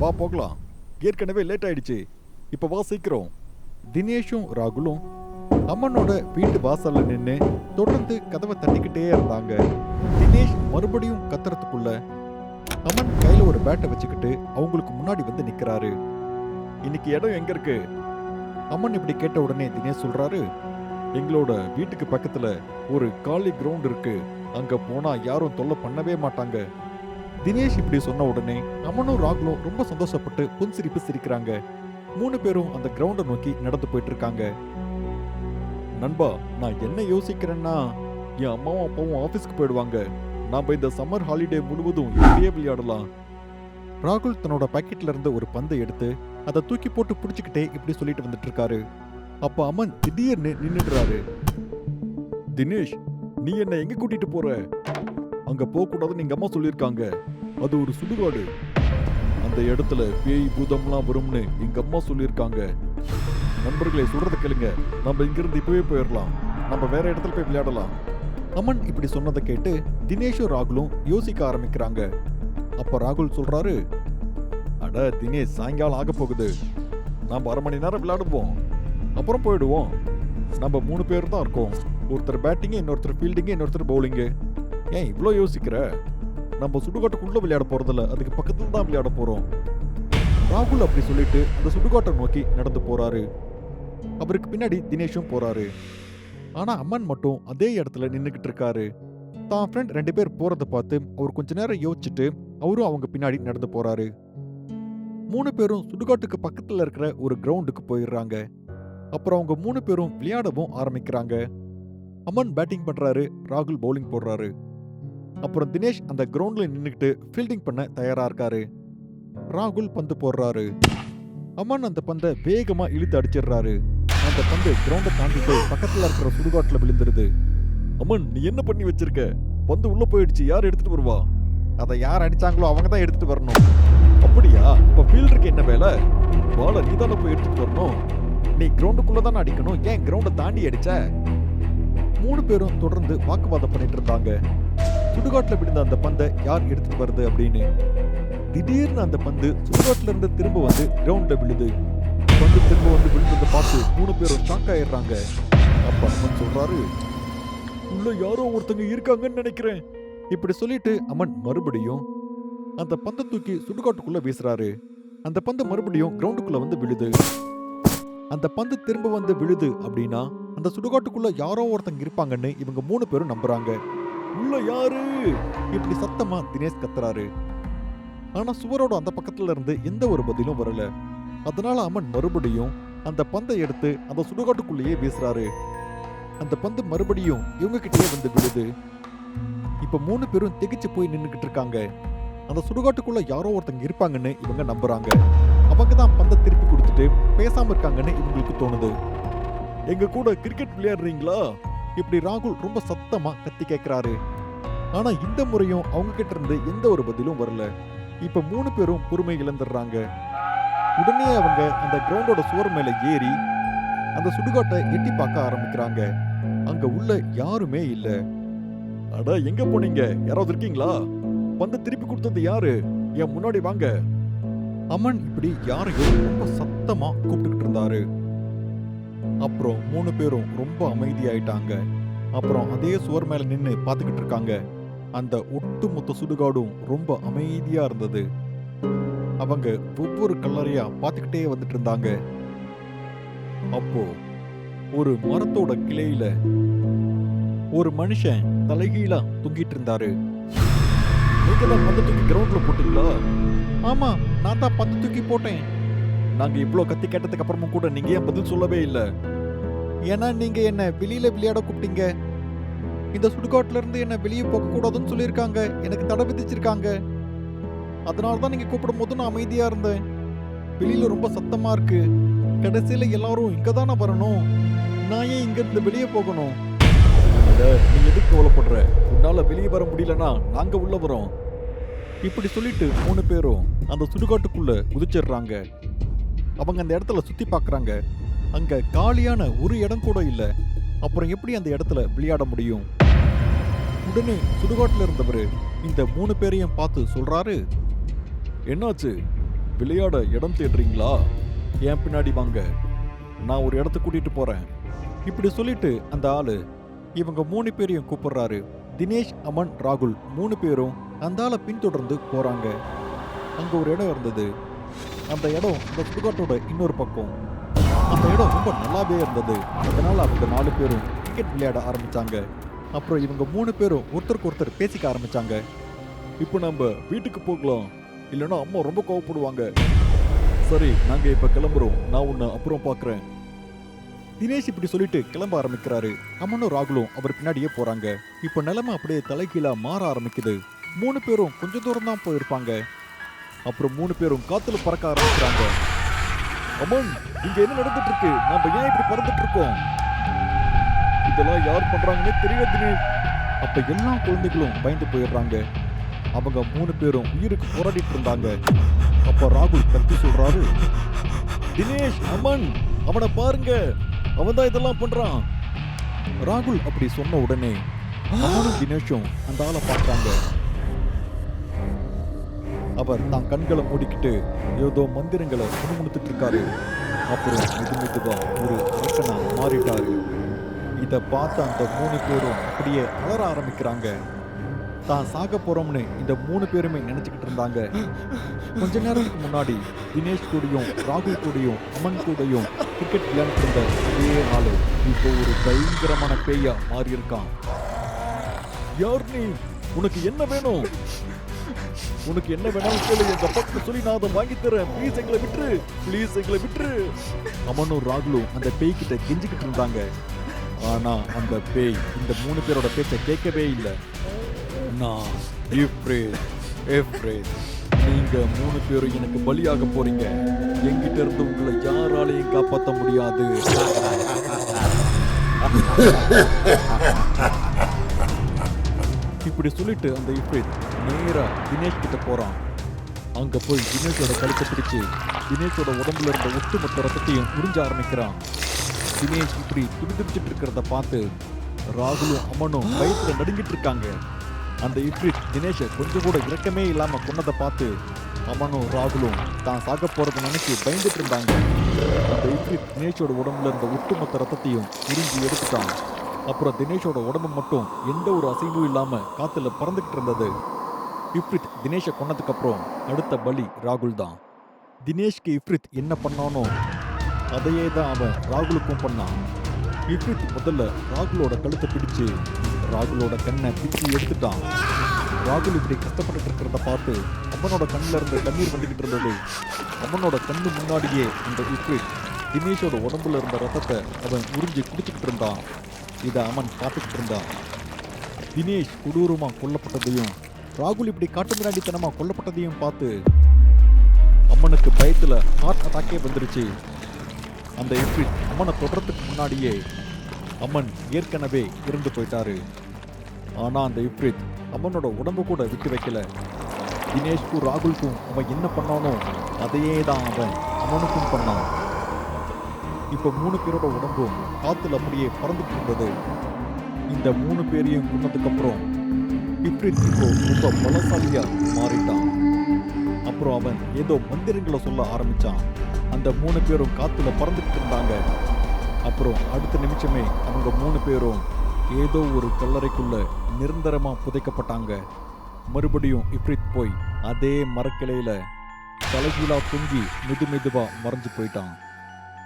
வா போகலாம், ஏற்கனவே லேட் ஆயிடுச்சு, இப்ப வா சீக்கிரம். தினேஷும் ராகுலும் அம்மனோட வீட்டு வாசல்ல நின்று தொடர்ந்து கதவை தட்டிக்கிட்டே இருந்தாங்க. தினேஷ் மறுபடியும் கத்துறதுக்குள்ள அம்மன் கையில ஒரு பேட்டை வச்சுக்கிட்டு அவங்களுக்கு முன்னாடி வந்து நிக்கிறாரு. இன்னைக்கு இடம் எங்க இருக்கு? அம்மன் இப்படி கேட்ட உடனே தினேஷ் சொல்றாரு, எங்களோட வீட்டுக்கு பக்கத்துல ஒரு காலி கிரவுண்ட் இருக்கு, அங்க போனா யாரும் தொல்லை பண்ணவே மாட்டாங்க. தினேஷ் இப்படி சொன்ன உடனே அம்மனும் ராகுலும் ரொம்ப சந்தோஷப்பட்டு புன்சிரிப்பு சிரிக்கிறாங்க. 3 பேரும் அந்த கிரவுண்டை நோக்கி நடந்து போயிட்டு இருக்காங்க. நண்பா, நான் என்ன யோசிக்கிறேன்னா, என் அம்மாவும் அப்பாவும் ஆபீஸ்க்கு போயிடுவாங்க, நாம இந்த சம்மர் ஹாலிடே முழுவதும் இப்படியே விளையாடலாம். ராகுல் தன்னோட பாக்கெட்ல இருந்து ஒரு பந்தை எடுத்து அதை தூக்கி போட்டு பிடிச்சிக்கிட்டே இப்படி சொல்லிட்டு வந்துட்டு இருக்காரு. அப்ப அம்மன் திடீர்னு நின்னுடுறாரு. தினேஷ், நீ என்ன எங்க கூட்டிட்டு போற? அங்க போக கூடாதுன்னு எங்க அம்மா சொல்லியிருக்காங்க, அது ஒரு சுடுகாடு, அந்த இடத்துல பேய் பூதம்லாம் வரும்னு எங்க அம்மா சொல்லியிருக்காங்க. நண்பர்களை சொல்றத கேளுங்க, நம்ம இங்கிருந்து இப்பவே போயிடலாம், நம்ம வேற இடத்துல போய் விளையாடலாம். அம்மன் இப்படி சொன்னதை கேட்டு தினேஷும் ராகுலும் யோசிக்க ஆரம்பிக்கிறாங்க. அப்ப ராகுல் சொல்றாரு, அட தினேஷ், சாயங்காலம் ஆக போகுது, நம்ம 1/2 மணி நேரம் விளையாடுவோம், அப்புறம் போயிடுவோம். நம்ம 3 பேர் தான் இருக்கோம், ஒருத்தர் பேட்டிங்கு, இன்னொருத்தர் ஃபீல்டிங்கு, இன்னொருத்தர் பவுலிங்கு. ஏன் இவ்வளோ யோசிக்கிற? நம்ம சுடுகாட்டுக்குள்ள விளையாட போறதில்ல, அதுக்கு பக்கத்துல தான் விளையாட போறோம். ராகுல் அப்படி சொல்லிட்டு அந்த சுடுகாட்டை நோக்கி நடந்து போறாரு. அவருக்கு பின்னாடி தினேஷும் போறாரு. ஆனா அம்மன் மட்டும் அதே இடத்துல நின்னுகிட்டு இருக்காரு. தான் ஃப்ரெண்ட் 2 பேர் போறதை பார்த்து அவர் கொஞ்ச நேரம் யோசிச்சுட்டு அவரும் அவங்க பின்னாடி நடந்து போறாரு. 3 பேரும் சுடுகாட்டுக்கு பக்கத்துல இருக்கிற ஒரு கிரவுண்டுக்கு போயிடுறாங்க. அப்புறம் அவங்க 3 பேரும் விளையாடவும் ஆரம்பிக்கிறாங்க. அம்மன் பேட்டிங் பண்றாரு, ராகுல் பவுலிங் போடுறாரு. அப்புறம் தினேஷ் அந்த கிரவுண்ட்ல நின்னுக்கிட்டு ஃபீல்டிங் பண்ண தயாரா இருக்காரு. ராகுல் பந்து போடுறாரு. அம்மன் அந்த பந்தை வேகமா இழுத்து அடிச்சிடுறாரு. அந்த பந்து கிரவுண்டை தாண்டி போய் பக்கத்துல இருக்கிற சுடுகாட்டுல விழுந்துருது. அம்மன், நீ என்ன பண்ணி வச்சிருக்க? பந்து உள்ள போயிடுச்சு, யார் எடுத்துட்டு வருவா? அதை யார் அடிச்சாங்களோ அவங்க தான் எடுத்துட்டு வரணும். அப்படியா? அப்ப ஃபீல்டருக்கு என்ன வேலை? பால நீ தானே போய் எடுத்துட்டு வரணும். நீ கிரவுண்டுக்குள்ள தானே அடிக்கணும், ஏன் கிரவுண்டை தாண்டி அடிச்ச? 3 பேரும் தொடர்ந்து வாக்குவாதம் பண்ணிட்டு இருந்தாங்க. சுடுகாட்டுல விழுந்த அந்த பந்தை யார் எடுத்துட்டு வருது அப்படின்னு. திடீர்னு அந்த பந்து சுடுகாட்டுல இருந்து திரும்ப வந்து கிரவுண்ட்ல விழுது. பந்து திரும்ப வந்து விழுந்ததை பார்த்து 3 பேரும் ஷாக் ஆயிடுறாங்க. அப்ப அம்மன் சொல்றாரு, உள்ள யாரோ ஒருத்தங்க இருக்காங்கன்னு நினைக்கிறேன். இப்படி சொல்லிட்டு அம்மன் மறுபடியும் அந்த பந்தை தூக்கி சுடுகாட்டுக்குள்ள வீசுறாரு. அந்த பந்து மறுபடியும் கிரவுண்டுக்குள்ள வந்து விழுது. அந்த பந்து திரும்ப வந்து விழுது அப்படின்னா அந்த சுடுகாட்டுக்குள்ள யாரோ ஒருத்தங்க இருப்பாங்கன்னு இவங்க 3 பேரும் நம்புறாங்க. உள்ள யாரு? இப்படி சத்தமா தினேஷ் கத்துறாரு. ஆனா சுவரோட அந்த பக்கத்துல இருந்து எந்த ஒரு பதிலும் வரல. அதனால அம்மன் மறுபடியும் அந்த பந்தை எடுத்து அந்த சுடுகாட்டுக்குள்ளேயே வீசுறாரு. அந்த பந்து மறுபடியும் இவங்க கிட்டே வந்து விழுது. இப்ப 3 பேரும் திகைச்சு போய் நின்னுகிட்டு இருக்காங்க. அந்த சுடுகாட்டுக்குள்ள யாரோ ஒருத்தங்க இருப்பாங்கன்னு இவங்க நம்புறாங்க. அவங்க தான் பந்தை திருப்பி கொடுத்துட்டு பேசாம இருக்காங்கன்னு இவங்களுக்கு தோணுது. எங்க கூட கிரிக்கெட் விளையாடுறீங்களா? இப்படி ராகுல் ரொம்ப சத்தமா கத்தி கேட்கிறாரு. ஆனா இந்த முறையும் அவங்க கிட்ட இருந்து எந்த ஒரு பதிலும் வரல. இப்ப 3 பேரும் பொறுமை இழந்துடுறாங்க. உடனே அவங்க அந்த கிரவுண்டோட சுவர் மேல ஏறி அந்த சுடுகாட்டை எட்டி பார்க்க ஆரம்பிக்கிறாங்க. அங்க உள்ள யாருமே இல்ல. அட, எங்க போனீங்க? யாராவது இருக்கீங்களா? பந்து திருப்பி கொடுத்தது யாரு? என் முன்னாடி வாங்க. அம்மன் இப்படி யாரையும் ரொம்ப சத்தமா கூப்பிட்டுக்கிட்டு இருந்தாரு. அப்புறம் 3 பேரும் ரொம்ப அமைதியாயிட்டாங்க. அப்புறம் அதே சுவர் மேல நின்னு பாத்துக்கிட்டு இருக்காங்க. அந்த ஒட்டுமொத்த சுடுகாடும் ரொம்ப அமைதியா இருந்தது. அவங்க ஒவ்வொரு கல்லறையா பாத்துக்கிட்டே வந்துட்டு இருந்தாங்க. அப்போ ஒரு மரத்தோட கிளையில ஒரு மனுஷன் தலைகீழா தூங்கிட்டு இருந்தாரு. நீங்க தான் பந்து தூக்கி கிரவுண்ட்ல போட்டீங்களா? ஆமா, நான் தான் பந்து தூக்கி போட்டேன். நாங்க இவ்ளோ கத்தி கேட்டதுக்கு அப்புறமும் கூட நீங்க ஏன் பதில் சொல்லவே இல்லை? ஏன்னா நீங்க என்ன வெளியில விளையாட கூப்பிட்டீங்க. இந்த சுடுகாட்டுல இருந்து என்ன வெளியே போக கூடாதுன்னு சொல்லியிருக்காங்க, எனக்கு தடை விதிச்சிருக்காங்க. அதனாலதான் நீங்க கூப்பிடும் போது நான் அமைதியா இருந்தேன். வெளியில ரொம்ப சத்தமா இருக்கு, கடைசியில எல்லாரும் இங்க தானே வரணும், நான் ஏன் இங்க இருந்து வெளியே போகணும்? நீ எதுக்கு கவலைப்படுற? உன்னால வெளியே வர முடியலன்னா நாங்க உள்ள வரோம். இப்படி சொல்லிட்டு 3 பேரும் அந்த சுடுகாட்டுக்குள்ள குதிச்சிடுறாங்க. அவங்க அந்த இடத்துல சுத்தி பாக்குறாங்க. அங்க காலியான ஒரு இடம் கூட இல்ல. அப்புறம் எப்படி அந்த இடத்துல விளையாட முடியும்? உடனே சுடுகாட்டுல இருந்தவரு இந்த 3 பேரையும் பார்த்து சொல்றாரு, என்னாச்சு? விளையாட இடம் தேடுறீங்களா? என் பின்னாடி வாங்க, நான் ஒரு இடத்துக்கு கூட்டிட்டு போறேன். இப்படி சொல்லிட்டு அந்த ஆளு இவங்க 3 பேரையும் கூப்பிடுறாரு. தினேஷ், அமன், ராகுல் 3 பேரும் அந்த ஆளை பின்தொடர்ந்து போறாங்க. அங்க ஒரு இடம் இருந்தது. அந்த இடம் இந்த சுடுகாட்டோட இன்னொரு பக்கம். அந்த இடம் ரொம்ப நல்லாவே இருந்தது. அதனால அவங்க 4 பேரும் கிரிக்கெட் விளையாட ஆரம்பிச்சாங்க. அப்புறம் இவங்க 3 பேரும் ஒருத்தருக்கு ஒருத்தர் பேசிக்க ஆரம்பிச்சாங்க. இப்போ நம்ம வீட்டுக்கு போகலாம், இல்லைன்னா அம்மா ரொம்ப கோவப்படுவாங்க. சரி, நாங்க இப்ப கிளம்புறோம், நான் உன்னை அப்புறம் பார்க்கறேன். தினேஷ் இப்படி சொல்லிட்டு கிளம்ப ஆரம்பிக்கிறாரு. அம்மனும் ராகுலும் அவர் பின்னாடியே போறாங்க. இப்போ நிலைமை அப்படியே தலைகீழா மாற ஆரம்பிக்குது. 3 பேரும் கொஞ்ச தூரம் தான் போயிருப்பாங்க. அப்புறம் 3 பேரும் காத்துல பறக்க ஆரம்பிக்கிறாங்க. அம்மன், இங்க என்ன நடந்துட்டு இருக்கு? நாம ஏன் இப்படி பறந்துட்டு இருக்கோம்? இதெல்லாம் யார் பண்றாங்கன்னே தெரியல தினேஷ். அப்ப எல்லா குழந்தைகளும் பயந்து போயிடுறாங்க. அவங்க 3 பேரும் உயிருக்கு போராடிட்டு இருந்தாங்க. அப்ப ராகுல் கத்தி சொல்றாரு, தினேஷ், அம்மன், அவனை பாருங்க, அவன் தான் இதெல்லாம் பண்றான். ராகுல் அப்படி சொன்ன உடனே அம்மனும் தினேஷும் அந்த ஆளை பார்த்தாங்க. அவர் தான் கண்களை மூடிக்கிட்டு ஏதோ மந்திரங்களை முணுமுணுத்துட்டு இருக்காரு. அப்புறம் மெதுவா ஒரு அரக்கனா மாறிட்டாரு. இதை பார்த்த அந்த 3 பேரும் அப்படியே அலற ஆரம்பிக்கிறாங்க. தான் சாக போறோம்னு இந்த 3 பேருமே நினைச்சுக்கிட்டு இருந்தாங்க. கொஞ்ச நேரத்துக்கு முன்னாடி தினேஷ் கூடயும் ராகுல் கூடயும் அமன் கூடயும் கிரிக்கெட் விளையாண்டு இருந்த அதே ஆளு இப்போ ஒரு பயங்கரமான பேயா மாறி இருக்கான். யார் நீ? உனக்கு என்ன வேணும்? உனக்கு என்ன வேணாலும் கேளு, எங்க அப்பாக்கு சொல்லி நான் அதை வாங்கி தரேன். ப்ளீஸ் எங்களை விட்டுரு, ப்ளீஸ் எங்களை விட்டுரு. அமனும் ராகுலும் அந்த பேய் கிட்ட கெஞ்சிக்கிட்டு இருந்தாங்க. ஆனா அந்த பேய் இந்த 3 பேரோட பேச்சை கேட்கவே இல்லை. நான் இஃப்ரித், நீங்க 3 பேரும் எனக்கு பலியாக போறீங்க. என்கிட்ட இருந்து உங்களை யாராலையும் காப்பாற்ற முடியாது. இப்படி சொல்லிட்டு அந்த இஃப்ரித் நேரா தினேஷ் கிட்ட போறான். அங்க போய் தினேஷோட கழுத்தை பிடிச்சு தினேஷோட உடம்புல இருந்த ஒட்டுமொத்த ரத்தத்தையும் உறிஞ்ச ஆரம்பிக்கிறான். தினேஷ் இப்படி துடிதுடிச்சிட்டு இருக்கிறத பார்த்து ராகுலும் அம்மனும் பயத்துல நடுங்கிட்டு இருக்காங்க. அந்த இஃப்ரித் தினேஷை கொஞ்சம் கூட இரக்கமே இல்லாம கொன்னதை பார்த்து அம்மனும் ராகுலும் தான் சாக போறதை நினைச்சு பயந்துட்டு இருந்தாங்க. அந்த இஃப்ரித் தினேஷோட உடம்புல இருந்த ஒட்டுமொத்த ரத்தத்தையும் உறிஞ்சி எடுத்துட்டான். அப்புறம் தினேஷோட உடம்பு மட்டும் எந்த ஒரு அசைவும் இல்லாம காத்துல பறந்துகிட்டு இருந்தது. இஃப்ரித் தினேஷை கொன்னதுக்கு அப்புறம் அடுத்த பலி ராகுல் தான். தினேஷ்க்கு இஃப்ரித் என்ன பண்ணானோ அதையே தான் அவன் ராகுலுக்கும் பண்ணான். இஃப்ரித் முதல்ல ராகுலோட கழுத்தை பிடிச்சு ராகுலோட கண்ணை பிச்சு எடுத்துட்டான். ராகுல் இப்படி கஷ்டப்பட்டு இருக்கிறத பார்த்து அம்மனோட கண்ணில் இருந்து கண்ணீர் வந்துகிட்டு இருந்தது. அம்மனோட கண்ணு முன்னாடியே அந்த இஃப்ரித் தினேஷோட உடம்புல இருந்த ரத்தத்தை அவன் உறிஞ்சி குடிச்சுக்கிட்டு இருந்தான். இதை அம்மன் பார்த்துக்கிட்டு இருந்தான். தினேஷ் கொடூரமா கொல்லப்பட்டதையும் ராகுல் இப்படி காட்டு மிராண்டித்தனமா கொல்லப்பட்டதையும் பார்த்து அம்மனுக்கு பயத்துல ஹார்ட் அட்டாக்கே வந்துருச்சு. அந்த இஃப்ரித் அம்மனை தொடர்றதுக்கு முன்னாடியே அம்மன் ஏற்கனவே இறந்து போயிட்டாரு. ஆனா அந்த இஃப்ரித் அம்மனோட உடம்பு கூட விட்டு வைக்கல. தினேஷ்க்கும் ராகுலுக்கும் அவன் என்ன பண்ணானோ அதையே தான் அவன் அம்மனுக்கும் பண்ணான். இப்ப 3 பேரோட உடம்பும் காத்துல அப்படியே பறந்துட்டு இருந்தது. இந்த 3 பேரையும் கொன்னதுக்கு அப்புறம் இஃப்ரித் இப்போ ரொம்ப பலசாலியா மாறிட்டான். அப்புறம் அவன் ஏதோ மந்திரங்களை சொல்ல ஆரம்பிச்சான். அந்த 3 பேரும் காத்துல பறந்துட்டு இருந்தாங்க. அப்புறம் அடுத்த நிமிஷமே அவங்க 3 பேரும் ஏதோ ஒரு கல்லறைக்குள்ள நிரந்தரமா புதைக்கப்பட்டாங்க. மறுபடியும் இஃப்ரித் போய் அதே மரக்கிளையில தலைகீழா தொங்கி மெதுவா மறைஞ்சு போயிட்டான்.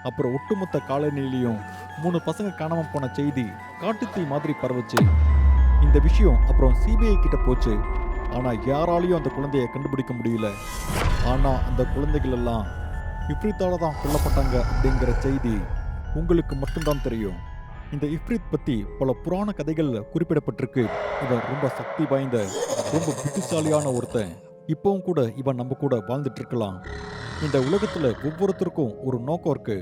அப்புறம் ஒட்டுமொத்த காலனிலையும் 3 பசங்க காணாம போன செய்தி காட்டுத்தீ மாதிரி பரவுச்சு. இந்த விஷயம் அப்புறம் சிபிஐ கிட்ட போச்சு. ஆனா யாராலையும் அந்த குழந்தைய கண்டுபிடிக்க முடியல. ஆனா அந்த குழந்தைகள் எல்லாம் இஃப்ரித்தால தான் கொல்லப்பட்டாங்க அப்படிங்கிற செய்தி உங்களுக்கு மட்டும்தான் தெரியும். இந்த இஃப்ரித் பத்தி பல புராண கதைகள்ல குறிப்பிடப்பட்டிருக்கு. இவன் ரொம்ப சக்தி வாய்ந்த, ரொம்ப புத்திசாலியான ஒருத்தன். இப்பவும் கூட இவன் நம்ம கூட வாழ்ந்துட்டு இருக்கலாம். இந்த உலகத்துல ஒவ்வொருத்தருக்கும் ஒரு நோக்கம் இருக்கு.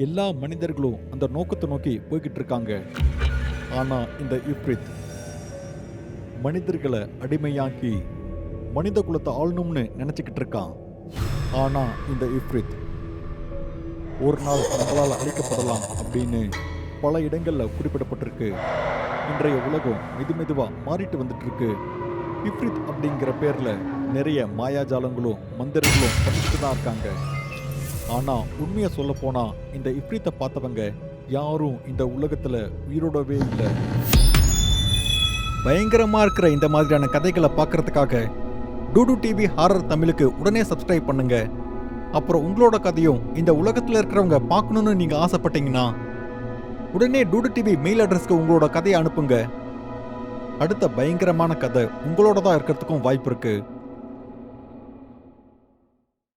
எல்லா மனிதர்களும் அந்த நோக்கத்தை நோக்கி போய்கிட்டு இருக்காங்க. ஆனா இந்த இஃப்ரித் மனிதர்களை அடிமையாக்கி மனித குலத்தை ஆளணும்னு நினைச்சுக்கிட்டு இருக்கான். ஆனா இந்த இஃப்ரித் ஒரு நாள் நம்மளால் அழிக்கப்படலாம் அப்படின்னு பல இடங்கள்ல குறிப்பிடப்பட்டிருக்கு. இன்றைய உலகம் மெதுவா மாறிட்டு வந்துட்டு இருக்கு. இப்ரித் அப்படிங்கிற பேர்ல நிறைய மாயாஜாலங்களும் மந்திரங்களும் பண்ணிட்டு தான் இருக்காங்க. ஆனா உண்மையை சொல்ல போனா இந்த இப்ரித்தை பார்த்தவங்க யாரும் இந்த உலகத்துல உயிரோடவே இல்லை. பயங்கரமா இருக்கிற இந்த மாதிரியான கதைகளை பார்க்கறதுக்காக டூடு டிவி ஹாரர் தமிழுக்கு உடனே சப்ஸ்கிரைப் பண்ணுங்க. அப்புறம் உங்களோட கதையும் இந்த உலகத்துல இருக்கிறவங்க பார்க்கணும்னு நீங்க ஆசைப்பட்டீங்கன்னா உடனே டூடு டிவி மெயில் அட்ரஸ்க்கு உங்களோட கதையை அனுப்புங்க. அடுத்த பயங்கரமான கதை உங்களோட தான் இருக்கிறதுக்கும் வாய்ப்பு இருக்கு.